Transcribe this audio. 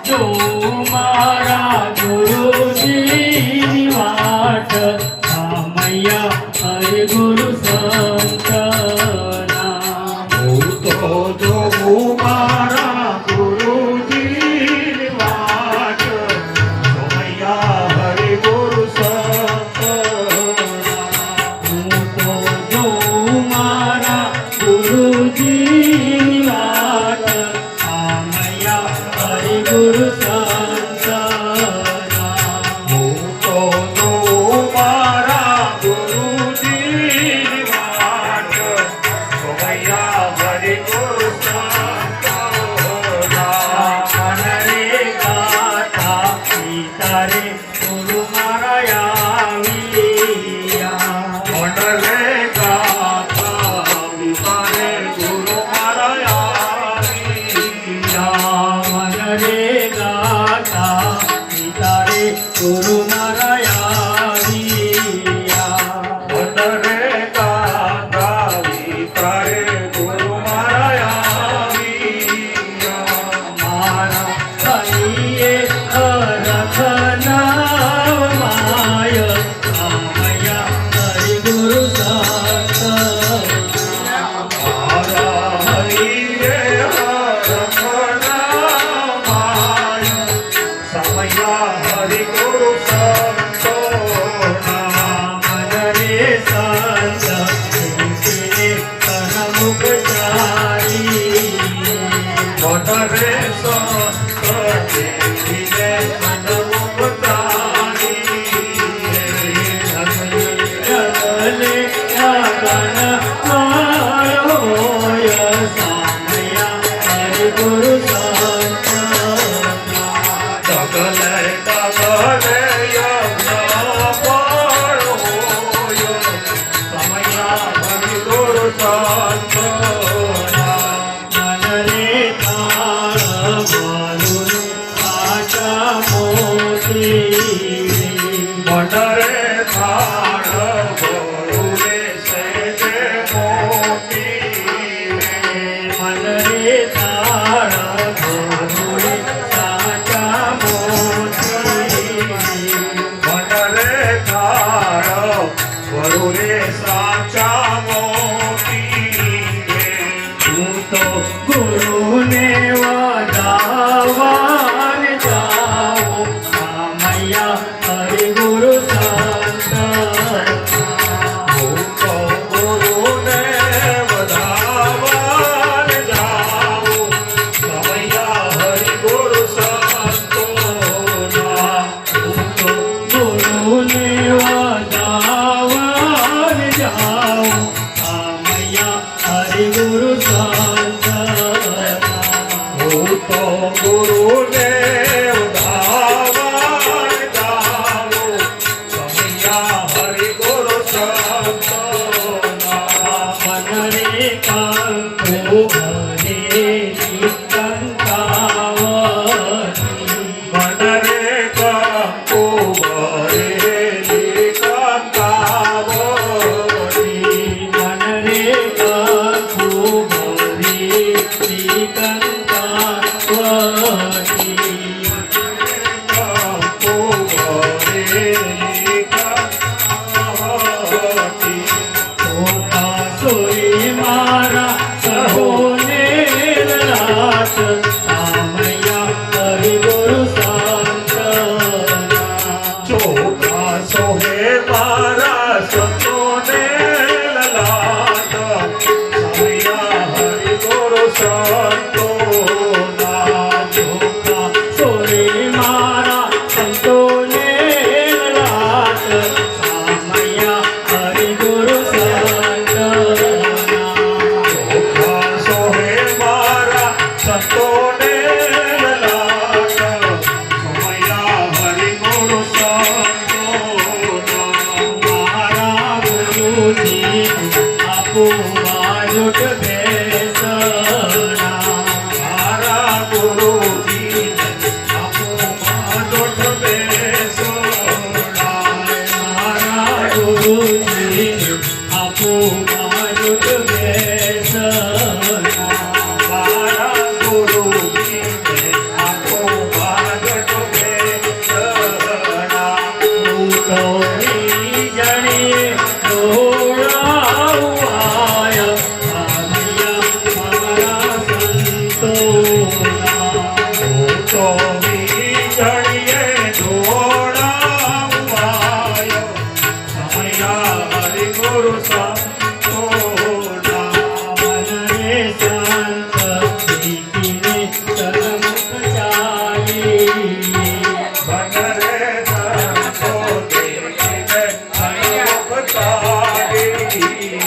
જો મારા ગુરુજીની વાટ સામૈયા હરિ ગુરુ સંતના હું તો જોઉં મારા ગુરુજીની વાટ સામૈયા હરિ ગુરુ સંતના હું તો જોઉં મારા ગુરુજીની વાટ સામૈયા હરિ ગુરુ સંતના હું તો જોઉં મારા ગુરુજીની વાટ સામૈયા હરિ ગુરુ સંતના મન રે ગાથા સીતારે ગુરુ મારા આવ્યા મન રે ગાથા વિચારે ગુરુ મારા આવ્યા મન રે ગાથા સીતારે ગુરુ મારા આવ્યા મન રે ગાથા વિચારે ગુરુ મારા આવ્યા મારા હૈયે હરખના માય સામૈયા હરિ ગુરુ સંતના મારા હરિયે હરખના માય સમયા હરિ ગુરુ સંતોના મન રે સંત તે કનમુખ ચારી મન રે સંત દેવીને જગલે ગગન મારોય સામૈયા હરિ ગુરુ સંતના જગલે જગલે યજ્ઞ પરોય સમયા હરિ ગુરુ સંતોના મન રે તાળ મારું આચા મોતી મન રે થાળ ભરુરે સેજે મોતી મન રે તાળ ભરુરે સાચા મોતી મન રે થાળ ભરુરે સાચા મોતી હું તો ગુરુને વધાવાન જાઉં સામૈયા હરિ ગુરુ સંતના હું તો ગુરુને વધાવાન જાઉં સમયા હરિ ગુરુ સંતોના હું તો ગુરુને વધાવાન જાઉં સામૈયા હરિ ગુરુ સંતના હું તો ગુરુને